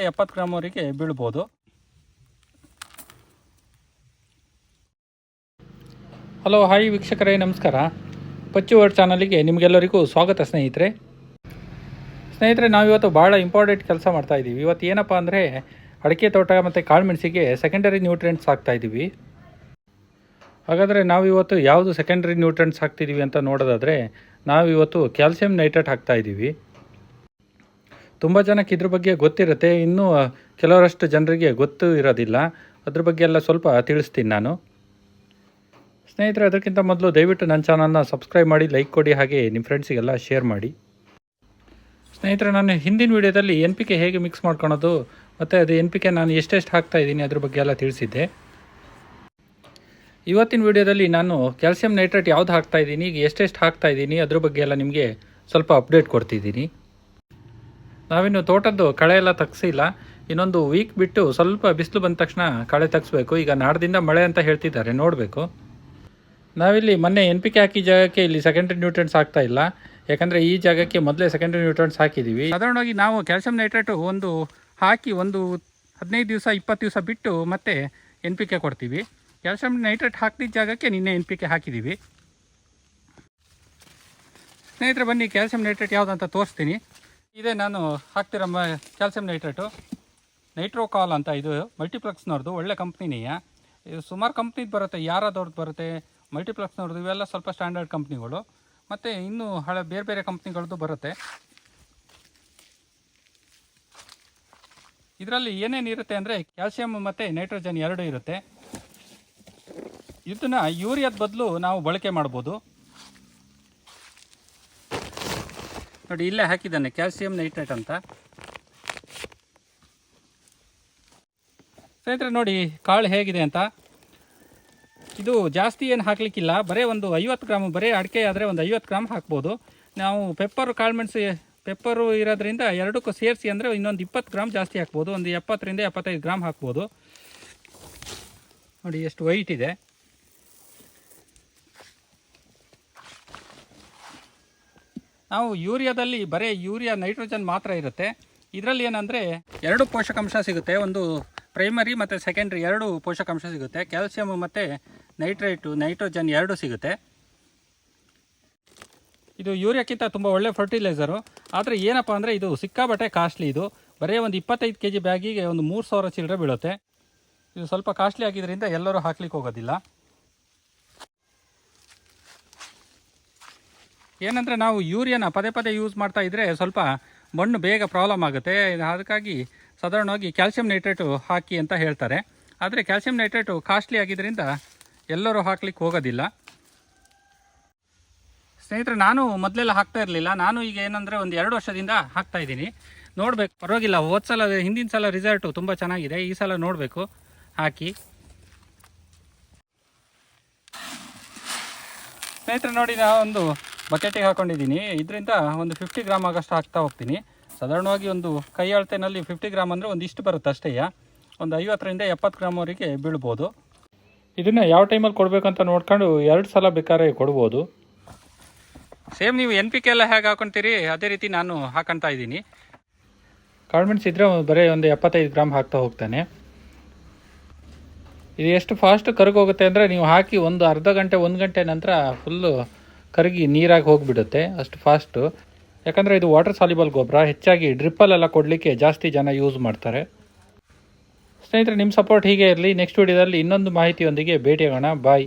70 ಗ್ರಾಮ್ವರೆಗೆ ಬೀಳ್ಬೋದು. Hello hi ವೀಕ್ಷಕರೇ, ನಮಸ್ಕಾರ. ಪಚ್ಚು word ಚಾನಲಿಗೆ ನಿಮಗೆಲ್ಲರಿಗೂ ಸ್ವಾಗತ ಸ್ನೇಹಿತರೆ. ನಾವಿವತ್ತು ಭಾಳ ಇಂಪಾರ್ಟೆಂಟ್ ಕೆಲಸ ಮಾಡ್ತಾಯಿದ್ದೀವಿ. ಇವತ್ತು ಏನಪ್ಪ ಅಂದರೆ ಅಡಿಕೆ ತೋಟ ಮತ್ತು ಕಾಳುಮೆಣಸಿಗೆ ಸೆಕೆಂಡರಿ ನ್ಯೂಟ್ರಿಯೆಂಟ್ಸ್ ಹಾಕ್ತಾಯಿದ್ದೀವಿ. ಹಾಗಾದರೆ ನಾವಿವತ್ತು ಯಾವುದು ಸೆಕೆಂಡರಿ ನ್ಯೂಟ್ರಿಯೆಂಟ್ಸ್ ಹಾಕ್ತಿದ್ದೀವಿ ಅಂತ ನೋಡೋದಾದರೆ ನಾವಿವತ್ತು ಕ್ಯಾಲ್ಸಿಯಂ ನೈಟ್ರೇಟ್ ಹಾಕ್ತಾಯಿದ್ದೀವಿ. ತುಂಬ ಜನಕ್ಕೆ ಇದ್ರ ಬಗ್ಗೆ ಗೊತ್ತಿರುತ್ತೆ, ಇನ್ನೂ ಕೆಲವರಷ್ಟು ಜನರಿಗೆ ಗೊತ್ತು ಇರೋದಿಲ್ಲ. ಅದ್ರ ಬಗ್ಗೆ ಎಲ್ಲ ಸ್ವಲ್ಪ ತಿಳಿಸ್ತೀನಿ ನಾನು. ಸ್ನೇಹಿತರೆ, ಅದಕ್ಕಿಂತ ಮೊದಲು ದಯವಿಟ್ಟು ನನ್ನ ಚಾನಲ್ನ ಸಬ್ಸ್ಕ್ರೈಬ್ ಮಾಡಿ, ಲೈಕ್ ಕೊಡಿ, ಹಾಗೆ ನಿಮ್ಮ ಫ್ರೆಂಡ್ಸಿಗೆಲ್ಲ ಶೇರ್ ಮಾಡಿ. ಸ್ನೇಹಿತರೆ, ನಾನು ಹಿಂದಿನ ವೀಡಿಯೋದಲ್ಲಿ NPK ಹೇಗೆ ಮಿಕ್ಸ್ ಮಾಡ್ಕೊಳೋದು ಮತ್ತು ಅದು NPK ನಾನು ಎಷ್ಟೆಷ್ಟು ಹಾಕ್ತಾಯಿದ್ದೀನಿ ಅದ್ರ ಬಗ್ಗೆ ಎಲ್ಲ ತಿಳಿಸಿದ್ದೆ. ಇವತ್ತಿನ ವೀಡಿಯೋದಲ್ಲಿ ನಾನು ಕ್ಯಾಲ್ಸಿಯಂ ನೈಟ್ರೇಟ್ ಯಾವುದು ಹಾಕ್ತಾಯಿದ್ದೀನಿ, ಈಗ ಎಷ್ಟೆಷ್ಟು ಹಾಕ್ತಾಯಿದ್ದೀನಿ ಅದ್ರ ಬಗ್ಗೆ ಎಲ್ಲ ನಿಮಗೆ ಸ್ವಲ್ಪ ಅಪ್ಡೇಟ್ ಕೊಡ್ತಿದ್ದೀನಿ. ನಾವಿನ್ನು ತೋಟದ್ದು ಕಳೆ ಎಲ್ಲ ತೆಗ್ಸಿಲ್ಲ, ಇನ್ನೊಂದು ವೀಕ್ ಬಿಟ್ಟು ಸ್ವಲ್ಪ ಬಿಸಿಲು ಬಂದ ತಕ್ಷಣ ಕಳೆ ತೆಗಿಸ್ಬೇಕು. ಈಗ ನಾಡ್ದಿಂದ ಮಳೆ ಅಂತ ಹೇಳ್ತಿದ್ದಾರೆ, ನೋಡಬೇಕು. ನಾವಿಲ್ಲಿ ಮೊನ್ನೆ NPK ಹಾಕಿ ಜಾಗಕ್ಕೆ ಇಲ್ಲಿ ಸೆಕೆಂಡರಿ ನ್ಯೂಟ್ರಿಯೆಂಟ್ಸ್ ಹಾಕ್ತಾ ಇಲ್ಲ, ಯಾಕಂದರೆ ಈ ಜಾಗಕ್ಕೆ ಮೊದಲೇ ಸೆಕೆಂಡರಿ ನ್ಯೂಟ್ರಿಯೆಂಟ್ಸ್ ಹಾಕಿದ್ದೀವಿ. ಸಾಧಾರಣವಾಗಿ ನಾವು ಕ್ಯಾಲ್ಸಿಯಂ ನೈಟ್ರೇಟು ಹಾಕಿ 15 ದಿವಸ 20 ದಿವಸ ಬಿಟ್ಟು ಮತ್ತೆ NPK ಕೊಡ್ತೀವಿ. ಕ್ಯಾಲ್ಸಿಯಂ ನೈಟ್ರೇಟ್ ಹಾಕಿದ ಜಾಗಕ್ಕೆ ನಿನ್ನೆ NPK ಹಾಕಿದ್ದೀವಿ. ಸ್ನೇಹಿತರೆ, ಬನ್ನಿ ಕ್ಯಾಲ್ಸಿಯಂ ನೈಟ್ರೇಟ್ ಯಾವುದಂತ ತೋರಿಸ್ತೀನಿ. ಇದೇ ನಾನು ಹಾಕ್ತಿರೋ ಕ್ಯಾಲ್ಸಿಯಂ ನೈಟ್ರೇಟು, ನೈಟ್ರೋಕಾಲ್ ಅಂತ. ಇದು ಮಲ್ಟಿಪ್ಲೆಕ್ಸ್ನವ್ರದ್ದು, ಒಳ್ಳೆ ಕಂಪ್ನಿನೇ. ಇದು ಸುಮಾರು ಕಂಪ್ನಿದು ಬರುತ್ತೆ, ಯಾರಾದವ್ರದ್ದು ಬರುತ್ತೆ, ಮಲ್ಟಿಪ್ಲೆಕ್ಸ್ನವ್ರದ್ದು, ಇವೆಲ್ಲ ಸ್ವಲ್ಪ ಸ್ಟ್ಯಾಂಡರ್ಡ್ ಕಂಪ್ನಿಗಳು. ಮತ್ತು ಇನ್ನೂ ಬೇರೆ ಬೇರೆ ಕಂಪ್ನಿಗಳದ್ದು ಬರುತ್ತೆ. ಇದರಲ್ಲಿ ಏನೇನಿರುತ್ತೆ ಅಂದರೆ ಕ್ಯಾಲ್ಸಿಯಂ ಮತ್ತು ನೈಟ್ರೋಜನ್ ಎರಡೂ ಇರುತ್ತೆ. ಇದನ್ನು ಯೂರಿಯಾದ ಬದಲು ನಾವು ಬಳಕೆ ಮಾಡ್ಬೋದು. ನೋಡಿ, ಇಲ್ಲೇ ಹಾಕಿದ್ದಾನೆ ಕ್ಯಾಲ್ಸಿಯಂ ನೈಟ್ರೇಟ್ ಅಂತ. ಸ್ನೇಹಿತರೆ ನೋಡಿ ಕಾಳು ಹೇಗಿದೆ ಅಂತ. ಇದು ಜಾಸ್ತಿ ಏನು ಹಾಕಲಿಕ್ಕಿಲ್ಲ, ಬರೀ ಒಂದು 50 ಗ್ರಾಮ್, ಬರೀ ಅಡಿಕೆ ಆದರೆ ಒಂದು 50 ಗ್ರಾಮ್ ಹಾಕ್ಬೋದು. ನಾವು ಕಾಳುಮೆಣಸು ಪೆಪ್ಪರು ಇರೋದ್ರಿಂದ ಎರಡಕ್ಕೂ ಸೇರಿಸಿ ಅಂದರೆ ಇನ್ನೊಂದು 20 ಗ್ರಾಮ್ ಜಾಸ್ತಿ ಹಾಕ್ಬೋದು. ಒಂದು 70ರಿಂದ 75 ಗ್ರಾಮ್ ಹಾಕ್ಬೋದು. ನೋಡಿ ಎಷ್ಟು ವೈಟ್ ಇದೆ. ನಾವು ಯೂರಿಯಾದಲ್ಲಿ ಬರೀ ಯೂರಿಯಾ ನೈಟ್ರೋಜನ್ ಮಾತ್ರ ಇರುತ್ತೆ. ಇದರಲ್ಲಿ ಏನಂದರೆ 2 ಪೋಷಕಾಂಶ ಸಿಗುತ್ತೆ, ಒಂದು ಪ್ರೈಮರಿ ಮತ್ತು ಸೆಕೆಂಡ್ರಿ 2 ಪೋಷಕಾಂಶ ಸಿಗುತ್ತೆ. ಕ್ಯಾಲ್ಸಿಯಮ್ ಮತ್ತು ನೈಟ್ರೋಜನ್ 2 ಸಿಗುತ್ತೆ. ಇದು ಯೂರಿಯಾಕ್ಕಿಂತ ತುಂಬ ಒಳ್ಳೆ ಫರ್ಟಿಲೈಸರು. ಆದರೆ ಏನಪ್ಪ ಅಂದರೆ ಇದು ಸಿಕ್ಕಾಬಟ್ಟೆ ಕಾಸ್ಟ್ಲಿ. ಇದು ಬರೀ ಒಂದು 25 kg ಬ್ಯಾಗಿಗೆ ಒಂದು 3000 ಚಿಲ್ಲರೆ ಬೀಳುತ್ತೆ. ಇದು ಸ್ವಲ್ಪ ಕಾಸ್ಟ್ಲಿ ಆಗಿದ್ದರಿಂದ ಎಲ್ಲರೂ ಹಾಕ್ಲಿಕ್ಕೆ ಹೋಗೋದಿಲ್ಲ. ಏನಂದರೆ ನಾವು ಯೂರಿಯಾನ ಪದೇ ಪದೇ ಯೂಸ್ ಮಾಡ್ತಾ ಇದ್ದರೆ ಸ್ವಲ್ಪ ಮಣ್ಣು ಬೇಗ ಪ್ರಾಬ್ಲಮ್ ಆಗುತ್ತೆ. ಅದಕ್ಕಾಗಿ ಸಾಧಾರಣವಾಗಿ ಕ್ಯಾಲ್ಸಿಯಂ ನೈಟ್ರೇಟು ಹಾಕಿ ಅಂತ ಹೇಳ್ತಾರೆ. ಆದರೆ ಕ್ಯಾಲ್ಸಿಯಂ ನೈಟ್ರೇಟು ಕಾಸ್ಟ್ಲಿ ಆಗಿದ್ದರಿಂದ ಎಲ್ಲರೂ ಹಾಕ್ಲಿಕ್ಕೆ ಹೋಗೋದಿಲ್ಲ. ಸ್ನೇಹಿತರೆ, ನಾನು ಮೊದಲೆಲ್ಲ ಹಾಕ್ತಾ ಇರಲಿಲ್ಲ. ನಾನು ಈಗ ಏನಂದರೆ ಒಂದು 2 ವರ್ಷದಿಂದ ಹಾಕ್ತಾಯಿದ್ದೀನಿ. ನೋಡಬೇಕು, ಪರವಾಗಿಲ್ಲ. ಹಿಂದಿನ ಸಲ ರಿಸಲ್ಟು ತುಂಬ ಚೆನ್ನಾಗಿದೆ. ಈ ಸಲ ನೋಡಬೇಕು ಹಾಕಿ. ಸ್ನೇಹಿತರೆ ನೋಡಿ, ನಾನು ಬಕೆಟಿಗೆ ಹಾಕ್ಕೊಂಡಿದ್ದೀನಿ. ಇದರಿಂದ ಒಂದು 50 ಗ್ರಾಮ್ ಆಗಷ್ಟು ಹಾಕ್ತಾ ಹೋಗ್ತೀನಿ. ಸಾಧಾರಣವಾಗಿ ಒಂದು ಕೈ ಅಳತೆನಲ್ಲಿ 50 ಗ್ರಾಮ್ ಅಂದರೆ ಒಂದಿಷ್ಟು ಬರುತ್ತೆ ಅಷ್ಟೇ. ಒಂದು 50ರಿಂದ 70 ಗ್ರಾಮ್ವರೆಗೆ ಬೀಳ್ಬೋದು. ಇದನ್ನು ಯಾವ ಟೈಮಲ್ಲಿ ಕೊಡಬೇಕಂತ ನೋಡ್ಕೊಂಡು 2 ಸಲ ಬೇಕಾದ್ರೆ ಕೊಡ್ಬೋದು. ಸೇಮ್ ನೀವು NPK ಎಲ್ಲ ಹೇಗೆ ಹಾಕೊತೀರಿ ಅದೇ ರೀತಿ ನಾನು ಹಾಕೊತಾ ಇದ್ದೀನಿ. ಕಾಳುಮೆಣಸು ಇದ್ದರೆ ಬರೀ ಒಂದು 75 ಗ್ರಾಮ್ ಹಾಕ್ತಾ ಹೋಗ್ತಾನೆ. ಇದು ಎಷ್ಟು ಫಾಸ್ಟ್ ಕರಗೋಗುತ್ತೆ ಅಂದರೆ ನೀವು ಹಾಕಿ ಒಂದು ಅರ್ಧ ಗಂಟೆ 1 ಗಂಟೆ ನಂತರ ಫುಲ್ಲು ಕರಗಿ ನೀರಾಗಿ ಹೋಗಿಬಿಡುತ್ತೆ, ಅಷ್ಟು ಫಾಸ್ಟು. ಯಾಕಂದರೆ ಇದು ವಾಟರ್ ಸಾಲ್ಯುಬಲ್ ಗೊಬ್ಬರ. ಹೆಚ್ಚಾಗಿ ಡ್ರಿಪ್ಪಲ್ಲೆಲ್ಲ ಕೊಡಲಿಕ್ಕೆ ಜಾಸ್ತಿ ಜನ ಯೂಸ್ ಮಾಡ್ತಾರೆ. ಸ್ನೇಹಿತರೆ, ನಿಮ್ಮ ಸಪೋರ್ಟ್ ಹೀಗೆ ಇರಲಿ. ನೆಕ್ಸ್ಟ್ ವಿಡಿಯೋದಲ್ಲಿ ಇನ್ನೊಂದು ಮಾಹಿತಿಯೊಂದಿಗೆ ಭೇಟಿಯಾಗೋಣ. ಬಾಯ್.